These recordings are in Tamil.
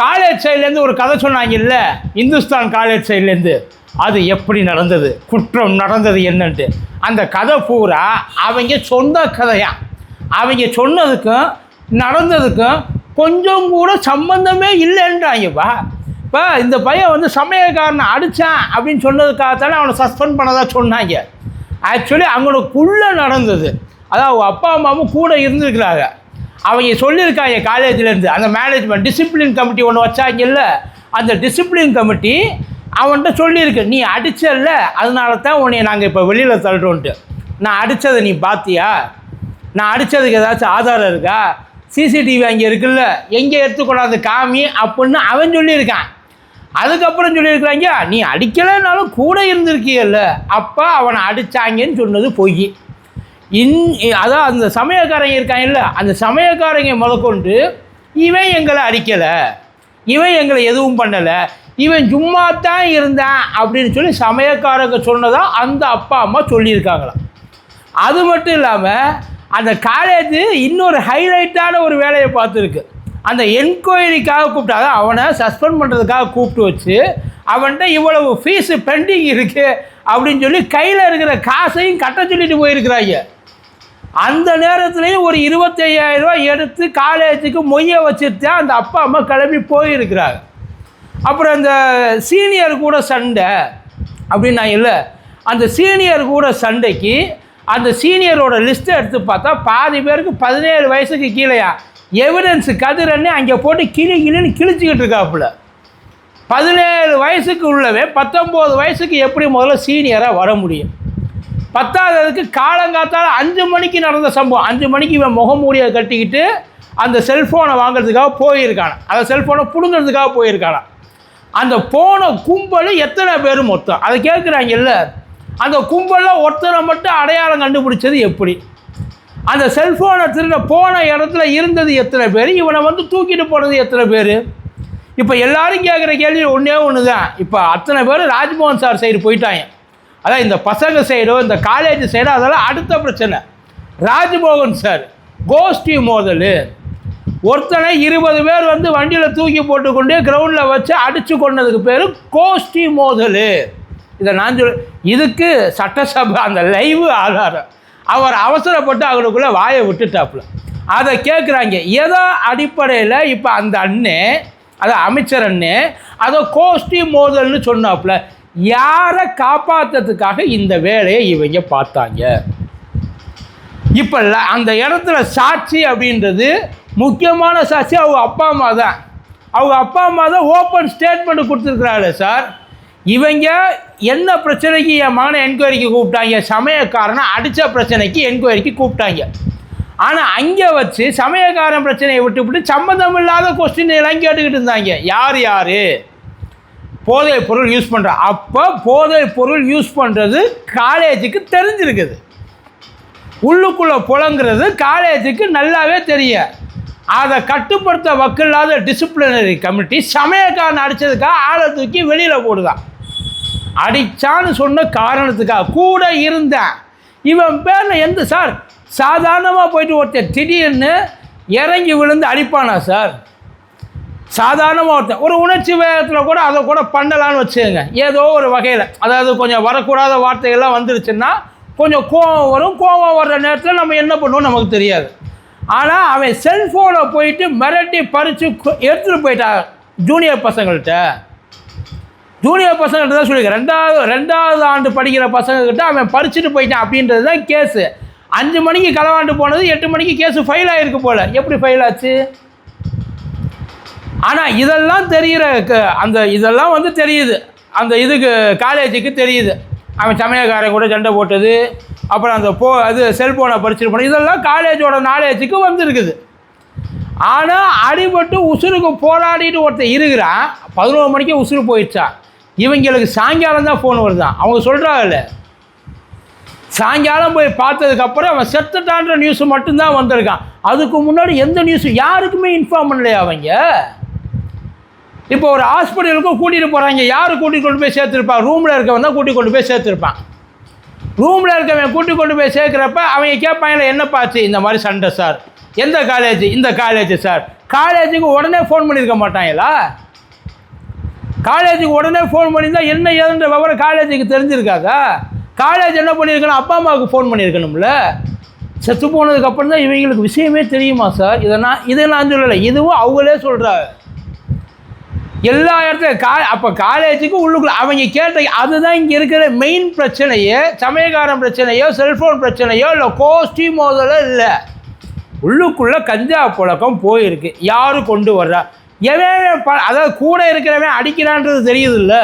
காலேஜ் சைட்லேருந்து ஒரு கதை சொன்னாங்கல்ல, இந்துஸ்தான் காலேஜ் சைட்லேருந்து, அது எப்படி நடந்தது, குற்றம் நடந்தது என்னன்ட்டு. அந்த கதை பூரா அவங்க சொந்த கதையா. அவங்க சொன்னதுக்கும் நடந்ததுக்கும் கொஞ்சம் கூட சம்பந்தமே இல்லைன்றாங்கப்பா. இப்போ இந்த பையன் வந்து சமயக்காரனை அடித்தான் அப்படின்னு சொன்னதுக்காகத்தானே அவனை சஸ்பெண்ட் பண்ணதாக சொன்னாங்க. ஆக்சுவலி அவங்களுக்குள்ளே நடந்தது. அதாவது அவங்க அப்பா அம்மாவும் கூட இருந்திருக்கிறாங்க. அவங்க சொல்லியிருக்காங்க காலேஜ்லேருந்து, அந்த மேனேஜ்மெண்ட் டிசிப்ளின் கமிட்டி ஒன்று வச்சாங்கல்ல, அந்த டிசிப்ளின் கமிட்டி அவன்கிட்ட சொல்லியிருக்கு, நீ அடிச்சல்ல, அதனால தான் உன்னை நாங்கள் இப்போ வெளியில் தள்ளுறோன்ட்டு. நான் அடித்ததை நீ பார்த்தியா, நான் அடித்ததுக்கு ஏதாச்சும் ஆதாரம் இருக்கா, சிசிடிவி அங்கே இருக்குல்ல, எங்கே எடுத்துக்கூடாது காமி அப்படின்னு அவன் சொல்லியிருக்கான். அதுக்கப்புறம் சொல்லியிருக்கிறாங்க, நீ அடிக்கலைன்னாலும் கூட இருந்திருக்கியல்ல, அப்போ அவனை அடித்தாங்கன்னு சொன்னது பொய். அதான் அந்த சமயக்காரங்க இருக்காங்கல்ல, அந்த சமயக்காரங்க முதற்கொண்டு இவன் எங்களை அடிக்கலை, இவன் எங்களை எதுவும் பண்ணலை, இவன் சும்மா தான் இருந்தான் அப்படின்னு சொல்லி சமயக்காரங்க சொன்னதாக அந்த அப்பா அம்மா சொல்லியிருக்காங்களாம். அது மட்டும் இல்லாமல் அந்த காலேஜு இன்னொரு ஹைலைட்டான ஒரு வேலையை பார்த்துருக்கு. அந்த என்கொயரிக்காக கூப்பிட்டு, அதான் அவனை சஸ்பெண்ட் பண்ணுறதுக்காக கூப்பிட்டு வச்சு அவன்கிட்ட இவ்வளவு ஃபீஸு பெண்டிங் இருக்குது அப்படின்னு சொல்லி கையில் இருக்கிற காசையும் கட்ட சொல்லிட்டு போயிருக்கிறாங்க. அந்த நேரத்துலேயும் ஒரு 25,000 ரூபா எடுத்து காலேஜுக்கு மொய்ய வச்சுட்டு தான் அந்த அப்பா அம்மா கிளம்பி போயிருக்கிறாங்க. அப்புறம் அந்த சீனியர் கூட சண்டை அப்படின்னா இல்லை, அந்த சீனியர் கூட சண்டைக்கு அந்த சீனியரோட லிஸ்ட்டை எடுத்து பார்த்தா பாதி பேருக்கு 17 வயசுக்கு கீழேயா எவிடன்ஸு கதிரன்னு அங்கே போட்டு கிளின்னு கிழிச்சிக்கிட்டு இருக்காப்புல. 17 வயசுக்கு உள்ளவே 19 வயசுக்கு எப்படி முதல்ல சீனியராக வர முடியும்? 10ஆவதுக்கு காலங்காத்தால் 5 மணிக்கு நடந்த சம்பவம். 5 மணிக்கு இவன் முகமூடியை கட்டிக்கிட்டு அந்த செல்ஃபோனை வாங்கிறதுக்காக போயிருக்கானா, அந்த செல்ஃபோனை பிடுங்கிறதுக்காக போயிருக்கானா. அந்த போன கும்பல் எத்தனை பேர் மொத்தம் அதை கேட்குறாங்கல்ல, அந்த கும்பலில் ஒருத்தரை மட்டும் அடையாளம் கண்டுபிடிச்சது எப்படி? அந்த செல்ஃபோனை திருட போன இடத்துல இருந்தது எத்தனை பேர்? இவனை வந்து தூக்கிட்டு போனது எத்தனை பேர்? இப்போ எல்லோரும் கேட்குற கேள்வி ஒன்றே ஒன்று தான். இப்போ அத்தனை பேர் ராஜ்மோகன் சார் சைடு போயிட்டாங்க. அதான் இந்த பசங்க சைடோ இந்த காலேஜ் சைடோ அதெல்லாம் அடுத்த பிரச்சனை. ராஜ்மோகன் சார் கோஷ்டி மோதல், ஒருத்தனை 20 பேர் வந்து வண்டியில் தூக்கி போட்டுக்கொண்டு கிரவுண்டில் வச்சு அடித்து கொண்டதுக்கு பேர் கோஷ்டி மோதல். இதை நான் இதுக்கு சட்டசபை அந்த லைவ் ஆதாரம். அவர் அவசரப்பட்டு அவங்களுக்குள்ளே வாயை விட்டுட்டாப்புல. அதை கேட்குறாங்க ஏதோ அடிப்படையில். இப்போ அந்த அண்ணே, அதை அமைச்சர் அண்ணே அதை கோஷ்டி மோதல்னு சொன்னாப்புல. யாரை காப்பாற்றுறதுக்காக இந்த வேலையை இவங்க பார்த்தாங்க? இப்போ அந்த இடத்துல சாட்சி அப்படின்றது முக்கியமான சாட்சி அவங்க அப்பா அம்மா தான். அவங்க அப்பா அம்மா தான் ஓப்பன் ஸ்டேட்மெண்ட் கொடுத்துருக்குறாரு. சார் இவங்க என்ன பிரச்சனைக்கு என் மகனை என்கொயரிக்கு கூப்பிட்டாங்க, சமயக்காரனை அடித்த பிரச்சனைக்கு என்கொயரிக்கு கூப்பிட்டாங்க. ஆனால் அங்கே வச்சு சமயக்காரன் பிரச்சனையை விட்டு சம்மந்தம் இல்லாத கொஸ்டின் எல்லாம் கேட்டுக்கிட்டு இருந்தாங்க. யார் யார் போதைப் பொருள் யூஸ் பண்ணுறா? அப்போ போதைப் பொருள் யூஸ் பண்ணுறது காலேஜுக்கு தெரிஞ்சிருக்குது. உள்ளுக்குள்ளே புலங்கிறது காலேஜுக்கு நல்லாவே தெரியும். அதை கட்டுப்படுத்த வக்கில்லாத டிசிப்ளினரி கமிட்டி சமயக்காரன் அடித்ததுக்காக ஆளை தூக்கி வெளியில் போடுதான். அடித்தான்னு சொன்ன காரணத்துக்காக கூட இருந்தேன். இவன் பேரில் எந்த சார் சாதாரணமாக போயிட்டு ஒருத்தர் திடீர்னு இறங்கி விழுந்து அடிப்பானா சார்? சாதாரணமாக ஒருத்தன் ஒரு உணர்ச்சி வேகத்தில் கூட அதை கூட பண்ணலான்னு வச்சுக்கோங்க. ஏதோ ஒரு வகையில், அதாவது கொஞ்சம் வரக்கூடாத வார்த்தைகள்லாம் வந்துருச்சுன்னா கொஞ்சம் கோவம் வரும். கோவம் வர்ற நேரத்தில் நம்ம என்ன பண்ணுவோம் நமக்கு தெரியாது. ஆனால் அவன் செல்ஃபோனை போயிட்டு மிரட்டி பறித்து எடுத்துகிட்டு போயிட்டான் ஜூனியர் பசங்கள்கிட்ட. ஜூனியர் பசங்கள்கிட்ட தான் சொல்லியிருக்கேன், 2வது ஆண்டு படிக்கிற பசங்கள்கிட்ட அவன் பறிச்சுட்டு போயிட்டான் அப்படின்றது தான் கேஸு. 5 மணிக்கு களவாண்டு போனது 8 மணிக்கு கேஸு ஃபைல் ஆகிருக்கு போல். எப்படி ஃபைல் ஆச்சு? ஆனால் இதெல்லாம் தெரிகிற அந்த இதெல்லாம் வந்து தெரியுது, அந்த இதுக்கு காலேஜுக்கு தெரியுது. அவன் சமயக்காரன் கூட சண்டை போட்டது, அப்புறம் அந்த அது செல்ஃபோனை பறிச்சுட்டு போனது, இதெல்லாம் காலேஜோட நாலேஜுக்கு வந்துருக்குது. ஆனால் அடிபட்டு உசுருக்கு போராடிட்டு ஒருத்தர் இருக்கிறான். 11 மணிக்கே உசுறு போயிடுச்சா? இவங்களுக்கு சாயங்காலம் தான் ஃபோன் வருதான். அவங்க சொல்கிறாங்கல்ல, சாயங்காலம் போய் பார்த்ததுக்கப்புறம் அவன் செத்துட்டான்ற நியூஸ் மட்டும்தான் வந்திருக்கான். அதுக்கு முன்னாடி எந்த நியூஸும் யாருக்குமே இன்ஃபார்ம் பண்ணலையா அவங்க? இப்போ ஒரு ஹாஸ்பிட்டலுக்கும் கூட்டிகிட்டு போகிறாங்க. யார் கூட்டிகிட்டு கொண்டு போய் சேர்த்துருப்பான்? ரூமில் இருக்கவன் தான் கூட்டிகிட்டு கொண்டு போய் சேர்த்துருப்பான். ரூமில் இருக்கவன் கூட்டிகிட்டு கொண்டு போய் சேர்க்குறப்ப அவங்க கேட்பாங்களே, என்னப்பாச்சு? இந்த மாதிரி சண்டை சார். எந்த காலேஜ்? இந்த காலேஜ் சார். காலேஜுக்கு உடனே ஃபோன் பண்ணியிருக்க மாட்டாங்களா? காலேஜுக்கு உடனே ஃபோன் பண்ணியிருந்தால் என்ன ஏதுன்ற விவரம் காலேஜுக்கு தெரிஞ்சிருக்காதா? காலேஜ் என்ன பண்ணியிருக்கணும்? அப்பா அம்மாவுக்கு ஃபோன் பண்ணியிருக்கணும்ல. செத்து போனதுக்கப்புறம் தான் இவங்களுக்கு விஷயமே தெரியுமா சார்? இதை நான் சொல்லலை, இதுவும் அவங்களே சொல்கிறாங்க. எல்லா இடத்துலையும் அப்போ காலேஜுக்கு உள்ளுக்குள்ள அவங்க கேட்ட அதுதான் இங்கே இருக்கிற மெயின் பிரச்சனையே. சமயக்காரன் பிரச்சனையோ, செல்ஃபோன் பிரச்சனையோ, இல்லை கோஷ்டி மோதலோ இல்லை. உள்ளுக்குள்ளே கஞ்சா புழக்கம் போயிருக்கு. யார் கொண்டு வர்றா? எவன் அதாவது கூட இருக்கிறவன் அடிக்கிறான்றது தெரியுது இல்லை?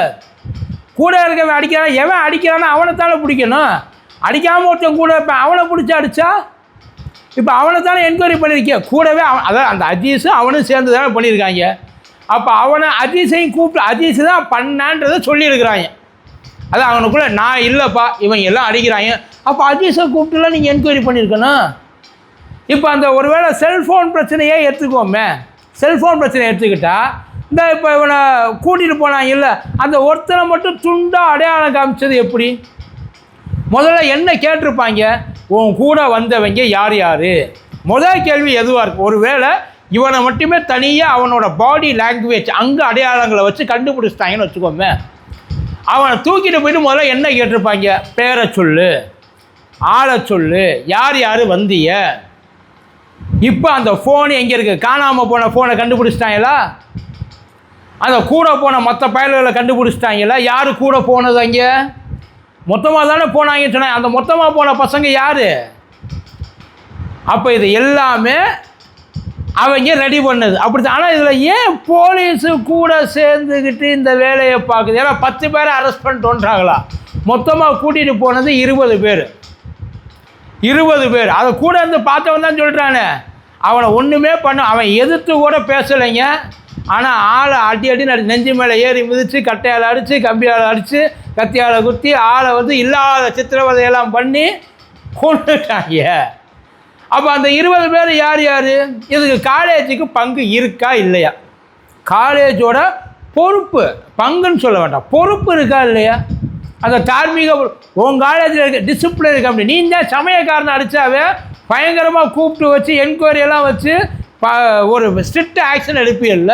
கூட இருக்கிறவன் அடிக்கிறான், எவன் அடிக்கிறான்னு அவனைத்தானே பிடிக்கணும். அடிக்காமல் ஒருத்தன் கூட இப்போ அவனை பிடிச்சி அடித்தா இப்போ அவனை தானே என்கொயரி பண்ணியிருக்கேன். கூடவே அதாவது அந்த அஜீஸும் அவனும் சேர்ந்து தானே பண்ணியிருக்காங்க. அப்போ அவனை அஜீஸையும் கூப்பிட்டு அஜீஸ் தான் பண்ணான்றதை சொல்லியிருக்கிறாங்க. அது அவனுக்குள்ளே நான் இல்லைப்பா இவங்க எல்லாம் அடிக்கிறாங்க. அப்போ அஜீஸை கூப்பிட்டுலாம் நீங்கள் என்கொயரி பண்ணியிருக்கணும். இப்போ அந்த ஒருவேளை செல்ஃபோன் பிரச்சனையே எடுத்துக்கோமே. செல்ஃபோன் பிரச்சனை எடுத்துக்கிட்டா இந்த இப்போ இவனை கூட்டிகிட்டு போனாங்க இல்லை, அந்த ஒருத்தனை மட்டும் துண்டாக அடையாளம் காமிச்சது எப்படி? முதல்ல என்ன கேட்டிருப்பாங்க? உன் கூட வந்தவங்க யார் யார்? முதல் கேள்வி எதுவாக இருக்கும்? ஒருவேளை இவனை மட்டுமே தனியாக அவனோட பாடி லாங்குவேஜ் அங்கே அடையாளங்களை வச்சு கண்டுபிடிச்சிட்டாங்கன்னு வச்சுக்கோமே. அவனை தூக்கிட்டு போயிட்டு முதல்ல என்ன கேட்டிருப்பாங்க? பேரை சொல்லு, ஆளை சொல்லு, யார் யார் வந்திய. இப்போ அந்த ஃபோனு எங்கே இருக்குது? காணாமல் போன ஃபோனை கண்டுபிடிச்சிட்டாங்களா? அந்த கூட போன மற்ற பயல்களை கண்டுபிடிச்சிட்டாங்களா? யார் கூட போனது? அங்கே மொத்தமாக தானே போனாங்கன்னு சொன்னாங்க. அந்த மொத்தமாக போன பசங்க யார்? அப்போ இது எல்லாமே அவங்க ரெடி பண்ணது அப்படி தான். ஆனால் இதில் ஏன் போலீஸு கூட சேர்ந்துக்கிட்டு இந்த வேலையை பார்க்குது? ஏன்னா 10 பேரை அரெஸ்ட் பண்ணிட்டோன்றாங்களா? மொத்தமாக கூட்டிகிட்டு போனது 20 பேர். 20 பேர் அதை கூட இருந்து பார்த்தவன் தான் சொல்கிறானே. அவனை ஒன்றுமே அவன் எதிர்த்து கூட பேசலைங்க. ஆனால் ஆளை அடி நெஞ்சு மேலே ஏறி மிதித்து, கட்டையால் அடித்து, கம்பியால் அடித்து, கத்தியால் குத்தி, ஆளை இல்லாத சித்திரவதையெல்லாம் பண்ணி கொண்டுட்டாங்க. அப்போ அந்த 20 பேர் யார் யார்? இதுக்கு காலேஜுக்கு பங்கு இருக்கா இல்லையா? காலேஜோட பொறுப்பு, பங்குன்னு சொல்ல வேண்டாம், பொறுப்பு இருக்கா இல்லையா? அந்த தார்மீக உன் காலேஜில் இருக்க டிசிப்ளின் இருக்கா? அப்படி நீ தான் சமயக்காரனை அடித்தாவே பயங்கரமாக கூப்பிட்டு வச்சு என்கொயரியெல்லாம் வச்சு ஒரு ஸ்ட்ரிக்ட் ஆக்ஷன் எடுப்பியல்ல.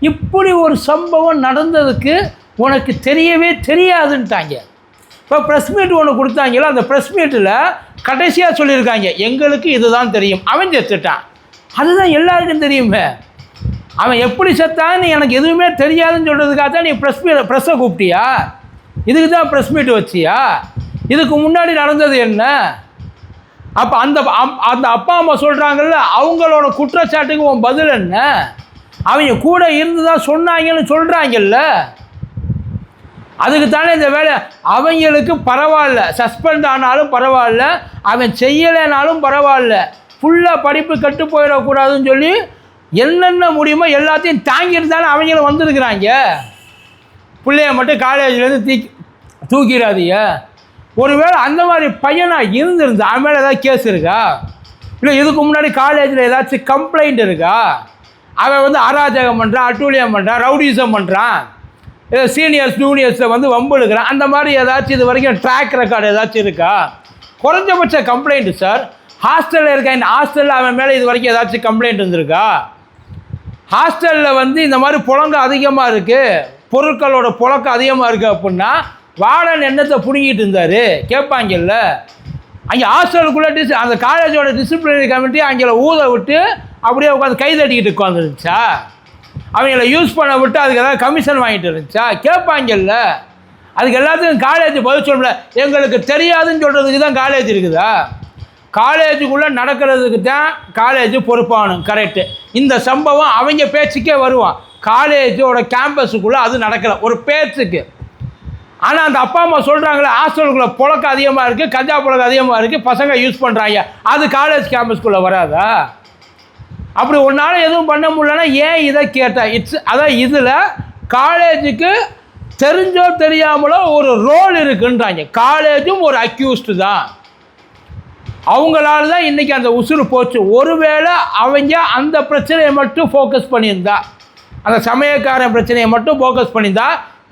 இப்படி ஒரு சம்பவம் நடந்ததுக்கு உனக்கு தெரியவே தெரியாதுன்ட்டாங்க. இப்போ ப்ரெஸ் மீட் ஒன்று கொடுத்தாங்களோ, அந்த ப்ரெஸ் மீட்டில் கடைசியாக சொல்லியிருக்காங்க எங்களுக்கு இதுதான் தெரியும், அவன் செத்துட்டான். அதுதான் எல்லாருக்கும் தெரியுமே. அவன் எப்படி செத்தான்னு எனக்கு எதுவுமே தெரியாதுன்னு சொல்கிறதுக்காக தான் நீ ப்ரெஸ்ஸை கூப்பிட்டியா? இதுக்கு தான் ப்ரெஸ் மீட் வச்சியா? இதுக்கு முன்னாடி நடந்தது என்ன? அப்போ அந்த அப்பா அம்மா சொல்கிறாங்கல்ல, அவங்களோட குற்றச்சாட்டுக்கு உன் பதில் என்ன? அவங்க கூட இருந்து தான் சொன்னாங்கன்னு சொல்கிறாங்கல்ல, அதுக்கு தானே இந்த வேலை. அவங்களுக்கு பரவாயில்ல, சஸ்பெண்ட் ஆனாலும் பரவாயில்ல, அவன் செய்யலைனாலும் பரவாயில்ல, ஃபுல்லாக படிப்பு கட்டு போயிடக்கூடாதுன்னு சொல்லி என்னென்ன முடியுமோ எல்லாத்தையும் தாங்கிட்டு தானே அவங்களும் வந்திருக்கிறாங்க. பிள்ளைய மட்டும் காலேஜ்லேருந்து தூக்கிடாதீங்க. ஒருவேளை அந்த மாதிரி பையனாக இருந்திருந்தா அவன் மேலே ஏதாவது கேஸ் இருக்கா? இல்லை இதுக்கு முன்னாடி காலேஜில் ஏதாச்சும் கம்ப்ளைண்ட் இருக்கா? அவன் அராஜகம் பண்ணுறான், அட்டூழியம் பண்ணுறான், ரவுடிசம் பண்ணுறான், சீனியர்ஸ் ஜூனியர்ஸை வம்பு எடுக்கிறான், அந்த மாதிரி ஏதாச்சும் இது வரைக்கும் ட்ராக் ரெக்கார்டு ஏதாச்சும் இருக்கா? குறைஞ்சபட்ச கம்ப்ளைண்ட்டு சார். ஹாஸ்டலில் இருக்க இந்த ஹாஸ்டலில் அவன் மேலே இது வரைக்கும் ஏதாச்சும் கம்ப்ளைண்ட் இருந்திருக்கா? ஹாஸ்டலில் இந்த மாதிரி புழக்கம் அதிகமாக இருக்குது, பொருட்களோட புழக்கம் அதிகமாக இருக்குது அப்படின்னா வார்டன் என்னத்தை பிடுங்கிட்டு இருந்தார் கேட்பாங்கல்ல. அங்கே ஹாஸ்டலுக்குள்ளே அந்த காலேஜோட டிசிப்ளினரி கமிட்டி அங்கே ஊத விட்டு அப்படியே உட்காந்து கை தட்டிக்கிட்டு உட்காந்துருந்துச்சா? அவங்கள யூஸ் பண்ண விட்டு அதுக்கு ஏதாவது கமிஷன் வாங்கிட்டு இருந்துச்சா? கேட்பாங்கல்ல. அதுக்கு எல்லாத்துக்கும் காலேஜ் பதில் சொல்லல. எங்களுக்கு தெரியாதுன்னு சொல்கிறதுக்கு தான் காலேஜ் இருக்குதா? காலேஜுக்குள்ளே நடக்கிறதுக்கு தான் காலேஜ் பொறுப்பானும். கரெக்டு. இந்த சம்பவம் அவங்க பேச்சுக்கே வருவான். காலேஜோட கேம்பஸுக்குள்ளே அது நடக்கலை, ஒரு பேச்சுக்கு. ஆனால் அந்த அப்பா அம்மா சொல்கிறாங்களே ஹாஸ்டலுக்குள்ளே புழக்கம் அதிகமாக இருக்குது, கஞ்சா புழக்கம் அதிகமாக இருக்குது, பசங்க யூஸ் பண்ணுறாங்க, அது காலேஜ் கேம்பஸ்குள்ளே வராதா? அப்படி ஒன்றால் எதுவும் பண்ண முடியலன்னா ஏன் இதை கேட்டால் அதான் இதில் காலேஜுக்கு தெரிஞ்சோ தெரியாமலோ ஒரு ரோல் இருக்குன்றாங்க. காலேஜும் ஒரு அக்யூஸ்டு தான். அவங்களால தான் இன்றைக்கி அந்த உசுறு போச்சு. ஒருவேளை அவங்க அந்த பிரச்சனையை மட்டும் ஃபோக்கஸ் பண்ணியிருந்தா, அந்த சமயக்காரன் பிரச்சனையை மட்டும் ஃபோக்கஸ் பண்ணியிருந்தா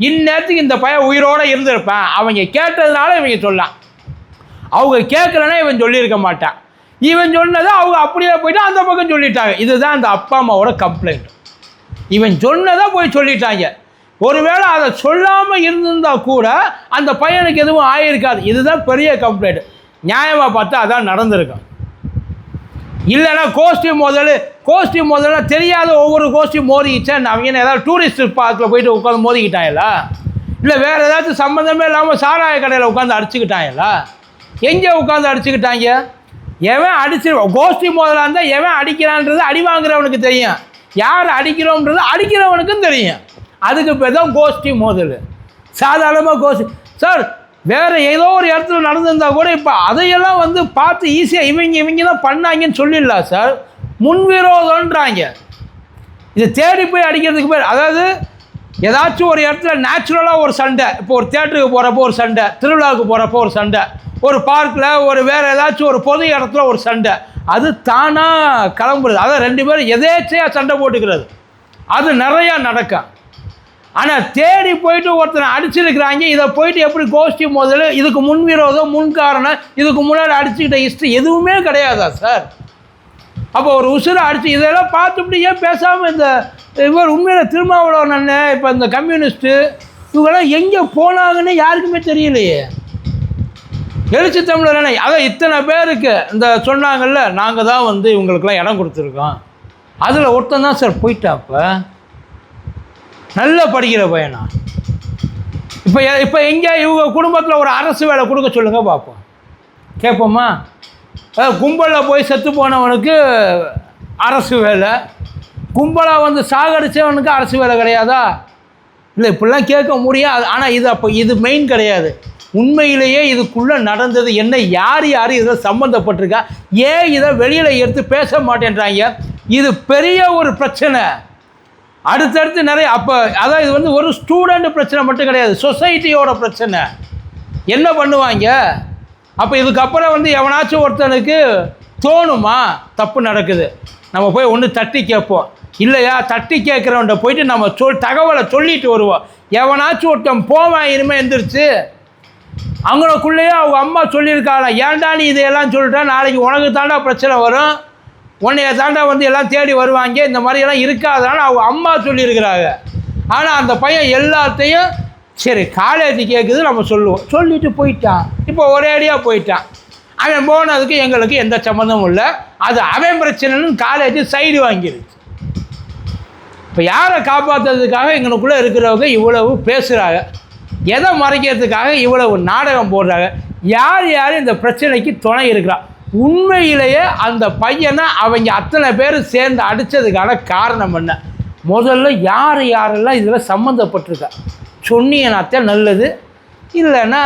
இந்நேரத்துக்கு இந்த பையன் உயிரோடு இருந்திருப்பேன். அவங்க கேட்டதுனால இவங்க சொல்லலாம், அவங்க கேட்கலன்னா இவன் சொல்லியிருக்க மாட்டான். இவன் சொன்னதை அவங்க அப்படியே போயிட்டு அந்த பக்கம் சொல்லிட்டாங்க. இதுதான் அந்த அப்பா அம்மாவோட கம்ப்ளைண்ட். இவன் சொன்னதை போய் சொல்லிட்டாங்க. ஒருவேளை அதை சொல்லாமல் இருந்திருந்தால் கூட அந்த பையனுக்கு எதுவும் ஆகியிருக்காது. இதுதான் பெரிய கம்ப்ளைண்ட். நியாயமாக பார்த்தா அதான் நடந்திருக்கும். இல்லைன்னா கோஷ்டி முதல்ல தெரியாத ஒவ்வொரு கோஷ்டி மோதிக்கிச்சேன் அவங்க ஏதாவது டூரிஸ்ட் பார்க்கில் போயிட்டு உட்காந்து மோதிக்கிட்டாங்களா, இல்லை வேறு ஏதாச்சும் சம்மந்தமே இல்லாமல் சாராய கடையில் உட்காந்து அடிச்சுக்கிட்டாங்களா? எங்கே உட்காந்து அடிச்சுக்கிட்டாங்க? எவன் கோஷ்டி முதலாக இருந்தால் எவன் அடிக்கிறான்றது அடி வாங்குறவனுக்கு தெரியும், யார் அடிக்கிறோன்றது அடிக்கிறவனுக்கும் தெரியும். அதுக்கு பேர் தான் கோஷ்டி மோதல். சாதாரணமாக கோஷ்டி சார் வேறு ஏதோ ஒரு இடத்துல நடந்திருந்தால் கூட இப்போ அதையெல்லாம் பார்த்து ஈஸியாக இவங்க தான் பண்ணாங்கன்னு சொல்லிடலாம் சார். முன்விரோதன்றாங்க. இது தேடி போய் அடிக்கிறதுக்கு பேர், அதாவது ஏதாச்சும் ஒரு இடத்துல நேச்சுரலாக ஒரு சண்டை, இப்போ ஒரு தியேட்டருக்கு போகிறப்போ ஒரு சண்டை, திருவிழாவுக்கு போகிறப்போ ஒரு சண்டை, ஒரு பார்க்கில் ஒரு வேறு ஏதாச்சும் ஒரு பொது இடத்துல ஒரு சண்டை, அது தானாக கிளம்புறது. அதை 2 பேரும் எதேச்சையாக சண்டை போட்டுக்கிறது, அது நிறையா நடக்கும். ஆனால் தேடி போயிட்டு ஒருத்தனை அடிச்சிருக்கிறாங்க. இதை போயிட்டு எப்படி கோஷ்டி முதல்ல இதுக்கு முன்விரோதம் முன்காரணம் இதுக்கு முன்னாடி அடிச்சுக்கிட்ட ஹிஸ்ட்ரி எதுவுமே கிடையாதா சார்? அப்போ ஒரு உசுரை அடிச்சு இதெல்லாம் பார்த்துட்டு ஏன் பேசாமல் இந்த இவர் உண்மையில் திருமாவளவன் அண்ணன் இப்போ இந்த கம்யூனிஸ்ட்டு இவங்கெல்லாம் எங்கே போனாங்கன்னு யாருக்குமே தெரியலையே. எழுச்சி தமிழர் அண்ணன் அதான் இத்தனை பேருக்கு இந்த சொன்னாங்கல்ல, நாங்கள் தான் இவங்களுக்கெல்லாம் இடம் கொடுத்துருக்கோம். அதில் ஒருத்தன் தான் சார் போயிட்டாப்ப நல்லா படிக்கிற பையனா. இப்போ எங்கே இவங்க குடும்பத்தில் ஒரு அரசு வேலை கொடுக்க சொல்லுங்கள் பார்ப்போம், கேட்போமா? கும்பலில் போய் செத்து போனவனுக்கு அரசு வேலை, கும்பலாக சாகடிச்சவனுக்கு அரசு வேலை கிடையாதா? இல்லை இப்படிலாம் கேட்க முடியாது. ஆனால் இது மெயின் கிடையாது. உண்மையிலேயே இதுக்குள்ளே நடந்தது என்ன, யார் இதில் சம்மந்தப்பட்டிருக்கா, ஏன் இதை வெளியில் எடுத்து பேச மாட்டேன்றாங்க? இது பெரிய ஒரு பிரச்சனை. அடுத்தடுத்து நிறைய அப்போ அதான் இது ஒரு ஸ்டூடெண்ட் பிரச்சனை மட்டும் கிடையாது, சொசைட்டியோட பிரச்சனை. என்ன பண்ணுவாங்க அப்போ இதுக்கப்புறம் எவனாச்சும் ஒருத்தனுக்கு தோணுமா தப்பு நடக்குது, நம்ம போய் ஒன்று தட்டி கேட்போம், இல்லையா தட்டி கேட்குறவன்ட்ட போயிட்டு நம்ம தகவலை சொல்லிட்டு வருவோம். எவனாச்சும் ஒருத்தன் போவான் இனிமேல் எந்திரிச்சு அவங்களுக்குள்ளேயே அவங்க அம்மா சொல்லியிருக்காங்க, ஏன்டா நீ இதையெல்லாம் சொல்லிட்டா நாளைக்கு உனக்கு தாண்டா பிரச்சனை வரும், உன்னைய தாண்டா எல்லாம் தேடி வருவாங்க, இந்த மாதிரியெல்லாம் இருக்காதான்னு அவங்க அம்மா சொல்லியிருக்கிறாங்க. ஆனால் அந்த பையன் எல்லாத்தையும் சரி காலேஜ் கேட்குது நம்ம சொல்லுவோம், சொல்லிட்டு போயிட்டான். இப்போ ஒரேடியாக போயிட்டான். அவன் போனதுக்கு எங்களுக்கு எந்த சம்மந்தமும் இல்லை, அது அவன் பிரச்சனைன்னு காலேஜ் சைடு வாங்கிடுச்சு. இப்போ யாரை காப்பாற்றுறதுக்காக எங்களுக்குள்ளே இருக்கிறவங்க இவ்வளவு பேசுகிறாங்க, எதை மறைக்கிறதுக்காக இவ்வளவு நாடகம் போடுறாங்க, யார் இந்த பிரச்சனைக்கு துணை இருக்கிறா? உண்மையிலேயே அந்த பையனை அவங்க அத்தனை பேர் சேர்ந்து அடித்ததுக்கான காரணம் என்ன? முதல்ல யாரெல்லாம் இதில் சம்மந்தப்பட்டிருக்கா சொன்னீங்கன்னாத்தான் நல்லது. இல்லைன்னா